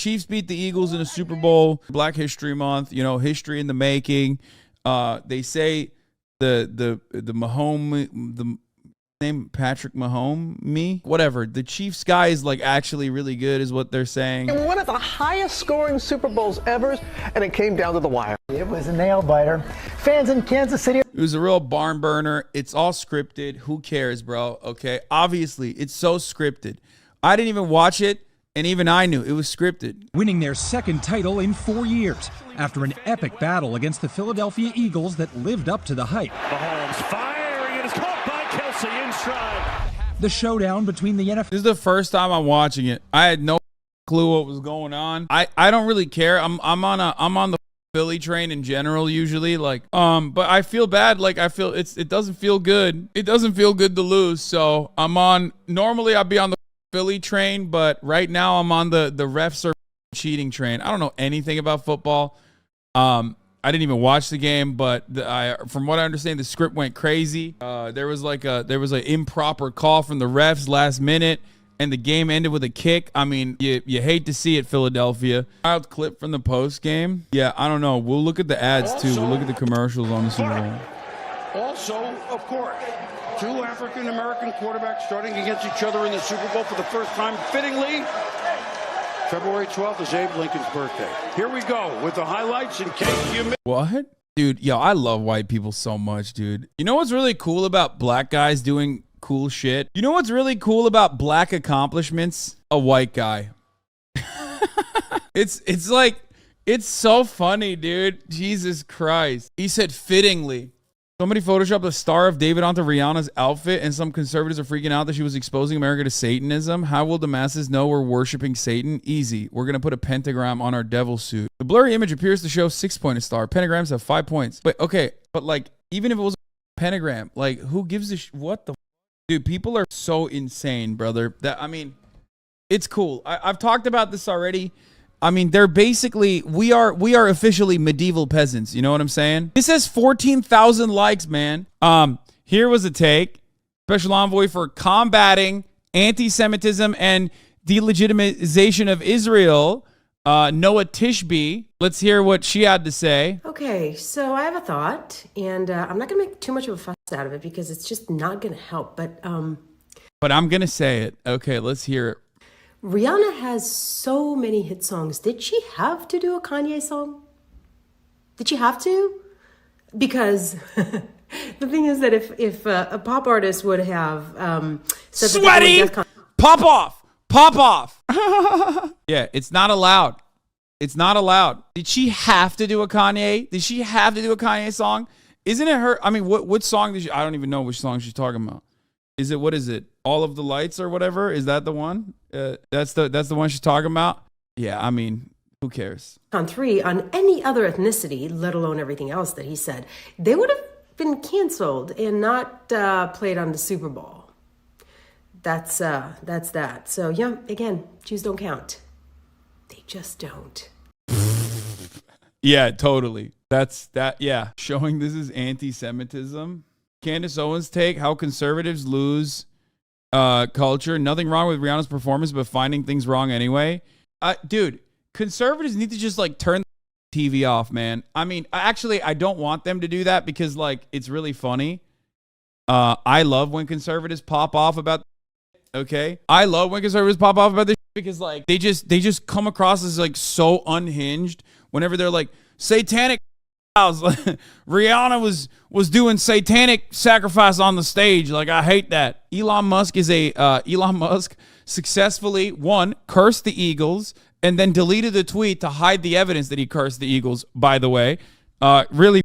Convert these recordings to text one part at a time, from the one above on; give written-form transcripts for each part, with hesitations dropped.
Chiefs beat the Eagles in a Super Bowl. Black History Month, you know, history in the making. They say the name Patrick Mahomes, whatever. The Chiefs guy is like actually really good, is what they're saying. And one of the highest scoring Super Bowls ever, and it came down to the wire. It was a nail biter. Fans in Kansas City. It was a real barn burner. It's all scripted. Who cares, bro? Okay, obviously it's so scripted. I didn't even watch it, and even I knew it was scripted. Winning their second title in 4 years after an epic battle against the Philadelphia Eagles that lived up to the hype. Mahomes firing, it is caught by Kelsey in stride. The showdown between the NFL. This is the first time I'm watching it. I had no clue what was going on. I don't really care. I'm on the Philly train in general usually, like but I feel bad. Like I feel it doesn't feel good. It doesn't feel good to lose. So normally I'd be on the Philly train, but right now I'm on the refs are cheating train. I don't know anything about football. I didn't even watch the game, but from what I understand, the script went crazy. There was an improper call from the refs last minute, and the game ended with a kick. I mean, you hate to see it, Philadelphia. Wild clip from the post game. Yeah, I don't know. We'll look at the ads too. We'll look at the commercials on the Super Bowl. Also, of course, two African-American quarterbacks starting against each other in the Super Bowl for the first time, fittingly. February 12th is Abe Lincoln's birthday. Here we go with the highlights in case you missed. What? Dude, yo, I love white people so much, dude. You know what's really cool about black guys doing cool shit? You know what's really cool about black accomplishments? A white guy. It's like, it's so funny, dude. Jesus Christ. He said fittingly. Somebody photoshopped a Star of David onto Rihanna's outfit, and some conservatives are freaking out that she was exposing America to Satanism. How will the masses know we're worshiping Satan? Easy. We're going to put a pentagram on our devil suit. The blurry image appears to show 6-pointed star. Pentagrams have 5 points. But okay, but like, even if it was a pentagram, like, who gives a what the dude, people are so insane, brother. That, I mean, it's cool. I've talked about this already. I mean, they're basically, we are officially medieval peasants. You know what I'm saying? This has 14,000 likes, man. Here was a take. Special envoy for combating anti-Semitism and delegitimization of Israel, Noah Tishby. Let's hear what she had to say. Okay, so I have a thought, and I'm not going to make too much of a fuss out of it because it's just not going to help. But I'm going to say it. Okay, let's hear it. Rihanna has so many hit songs. Did she have to do a Kanye song? Did she have to? Because the thing is that if a pop artist would have said Sweaty! that Pop off! Pop off! Yeah, it's not allowed. It's not allowed. Did she have to do a Kanye? Did she have to do a Kanye song? Isn't it her? I mean, what song did she? I don't even know which song she's talking about. Is it, what is it? All of the Lights or whatever? Is that the one? That's the one she's talking about? Yeah, I mean, who cares? on 3 on any other ethnicity, let alone everything else that he said, they would have been canceled and not played on the Super Bowl. That's that. So yeah, again, Jews don't count. They just don't. Yeah, totally. That's that. Yeah, showing this is anti-Semitism. Candace Owens' take: how conservatives lose culture. Nothing wrong with Rihanna's performance, but finding things wrong anyway. Dude, conservatives need to just like turn the TV off, man. I mean, actually, I don't want them to do that because like it's really funny. I love when conservatives pop off about. Okay, I love when conservatives pop off about this because like they just come across as like so unhinged whenever they're like satanic. Rihanna was doing satanic sacrifice on the stage. Like, I hate that. Elon Musk successfully cursed the Eagles and then deleted the tweet to hide the evidence that he cursed the Eagles, by the way. Really,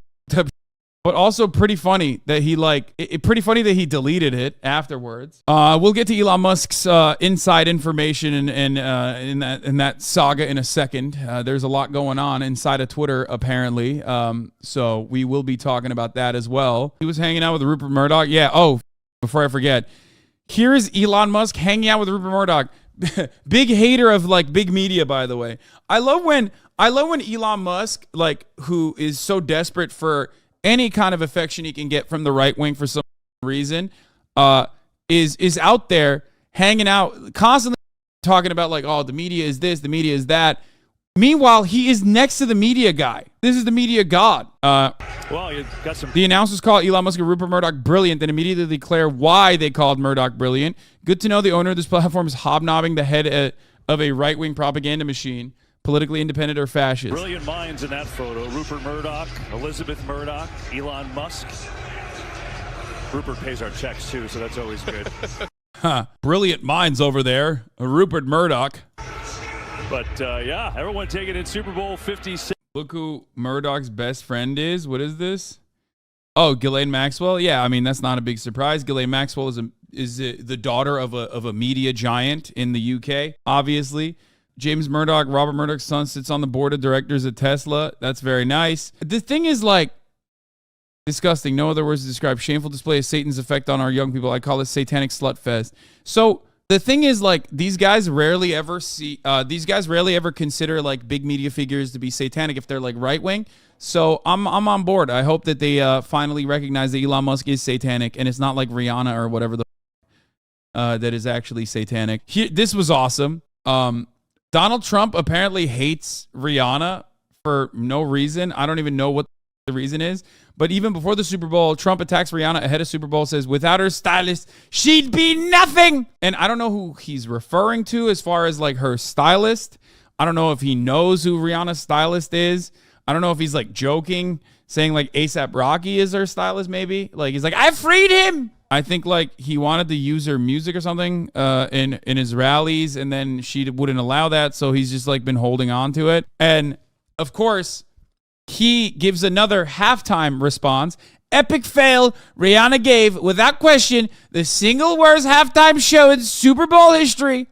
but also pretty funny that he pretty funny that he deleted it afterwards. We'll get to Elon Musk's inside information and in that saga in a second. There's a lot going on inside of Twitter apparently. So we will be talking about that as well. He was hanging out with Rupert Murdoch. Yeah. Oh, before I forget, here's Elon Musk hanging out with Rupert Murdoch. Big hater of like big media, by the way. I love when Elon Musk, like, who is so desperate for any kind of affection he can get from the right wing for some reason, is out there hanging out constantly talking about like, oh, the media is this, the media is that. Meanwhile, he is next to the media guy. This is the media god. Well, you got some. The announcers call Elon Musk and Rupert Murdoch brilliant, then immediately declare why they called Murdoch brilliant. Good to know the owner of this platform is hobnobbing the head of a right-wing propaganda machine, politically independent or fascist. Brilliant minds in that photo. Rupert Murdoch, Elizabeth Murdoch, Elon Musk. Rupert pays our checks too, so that's always good. Brilliant minds over there. Rupert Murdoch. But yeah, everyone taking in Super Bowl 56. Look who Murdoch's best friend is. What is this? Oh, Ghislaine Maxwell. Yeah, I mean, that's not a big surprise. Ghislaine Maxwell is the daughter of a media giant in the UK, obviously. James Murdoch, Robert Murdoch's son, sits on the board of directors at Tesla. That's very nice. The thing is, like, disgusting. No other words to describe. Shameful display of Satan's effect on our young people. I call it satanic slut fest. So the thing is, like, these guys rarely ever consider like big media figures to be satanic if they're like right wing. So I'm on board. I hope that they finally recognize that Elon Musk is satanic and it's not like Rihanna or whatever that is actually satanic. This was awesome. Donald Trump apparently hates Rihanna for no reason. I don't even know what the reason is. But even before the Super Bowl, Trump attacks Rihanna ahead of Super Bowl, says, without her stylist, she'd be nothing. And I don't know who he's referring to as far as like her stylist. I don't know if he knows who Rihanna's stylist is. I don't know if he's like joking, saying like A$AP Rocky is her stylist maybe. Like he's like, I freed him. I think like he wanted to use her music or something in his rallies, and then she wouldn't allow that. So he's just like been holding on to it. And of course, he gives another halftime response. Epic fail. Rihanna gave, without question, the single worst halftime show in Super Bowl history.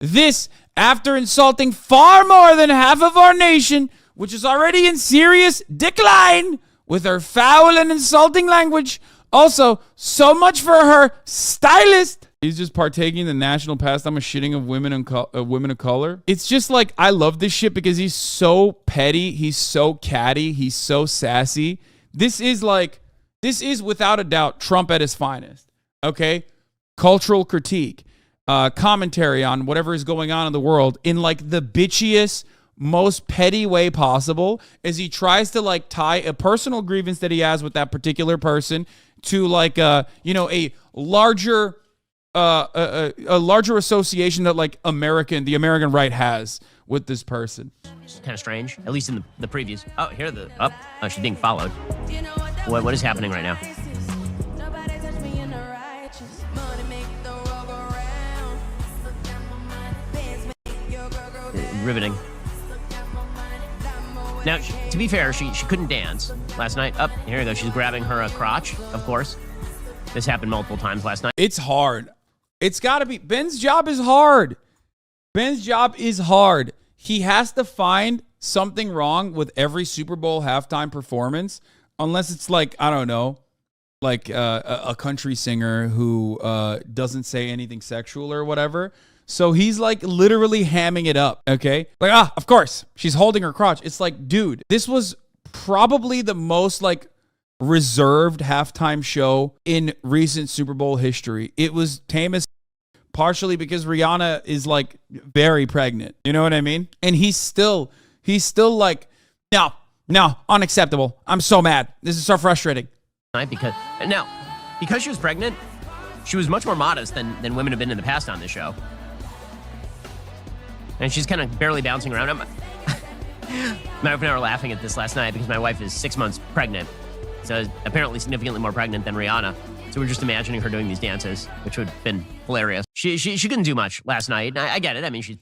This after insulting far more than half of our nation, which is already in serious decline, with her foul and insulting language. Also, so much for her stylist. He's just partaking in the national pastime of shitting of women of color. It's just like, I love this shit because he's so petty. He's so catty. He's so sassy. This is without a doubt Trump at his finest. Okay? Cultural critique, commentary on whatever is going on in the world in like the bitchiest, most petty way possible, as he tries to like tie a personal grievance that he has with that particular person to like a larger association that like the American right has with this person. It's kind of strange, at least in the previews. Oh, here she's being followed. What is happening right now? Riveting. Now, to be fair, she couldn't dance last night. Here we go. She's grabbing her crotch, of course. This happened multiple times last night. It's hard. It's got to be. Ben's job is hard. Ben's job is hard. He has to find something wrong with every Super Bowl halftime performance, unless it's like, I don't know, like a country singer who doesn't say anything sexual or whatever. So he's like literally hamming it up, okay? Like, of course, she's holding her crotch. It's like, dude, this was probably the most like reserved halftime show in recent Super Bowl history. It was tame as partially because Rihanna is like very pregnant. You know what I mean? And he's still like, no, unacceptable. I'm so mad. This is so frustrating. Because she was pregnant, she was much more modest than women have been in the past on this show. And she's kind of barely bouncing around. My wife and I were laughing at this last night because my wife is 6 months pregnant. So apparently significantly more pregnant than Rihanna. So we're just imagining her doing these dances, which would have been hilarious. She couldn't do much last night. I get it. I mean, she's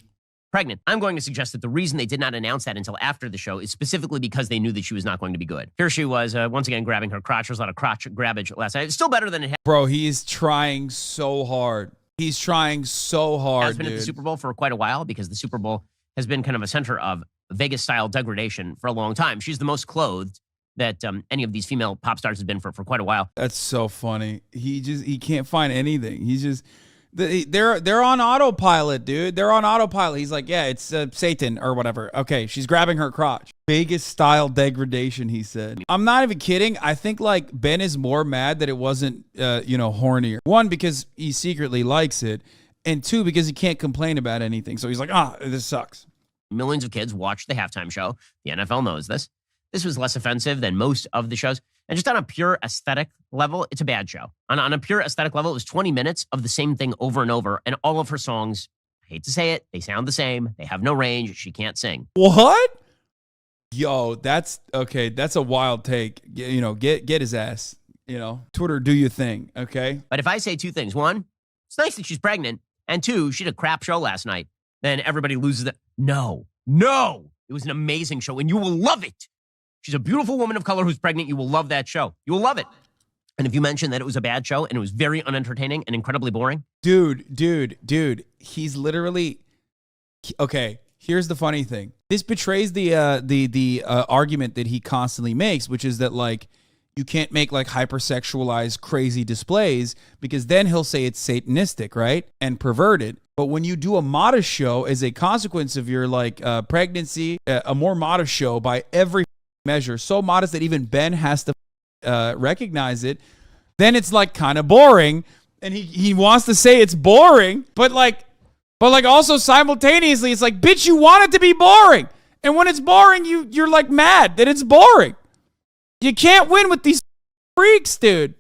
pregnant. I'm going to suggest that the reason they did not announce that until after the show is specifically because they knew that she was not going to be good. Here she was, once again, grabbing her crotch. There was a lot of crotch grabbage last night. It's still better than it had. Bro, he is trying so hard. He's trying so hard, has been at the Super Bowl for quite a while because the Super Bowl has been kind of a center of Vegas-style degradation for a long time. She's the most clothed that any of these female pop stars has been for quite a while. That's so funny. He can't find anything. He's just they're on autopilot, dude. They're on autopilot. He's like, yeah, it's Satan or whatever. Okay, she's grabbing her crotch. Vegas style degradation, he said. I'm not even kidding. I think like Ben is more mad that it wasn't hornier. One, because he secretly likes it, and 2, because he can't complain about anything. So he's like, this sucks. Millions of kids watch the halftime show. The NFL knows this. This was less offensive than most of the shows. And just on a pure aesthetic level, it's a bad show. On a pure aesthetic level, it was 20 minutes of the same thing over and over. And all of her songs, I hate to say it, they sound the same. They have no range. She can't sing. What? Yo, that's okay. That's a wild take. Get his ass. Twitter, do your thing. Okay. But if I say 2 things, 1, it's nice that she's pregnant. And 2, she had a crap show last night. Then everybody loses it. No. It was an amazing show and you will love it. She's a beautiful woman of color who's pregnant. You will love that show. You will love it. And if you mention that it was a bad show and it was very unentertaining and incredibly boring. Dude, he's literally, okay. Here's the funny thing. This betrays the argument that he constantly makes, which is that like you can't make like hypersexualized crazy displays because then he'll say it's satanistic, right? And perverted. But when you do a modest show as a consequence of your like pregnancy, a more modest show by every measure, so modest that even Ben has to recognize it, then it's like kind of boring. And he wants to say it's boring, but also simultaneously, it's like, bitch, you want it to be boring. And when it's boring, you're like mad that it's boring. You can't win with these freaks, dude.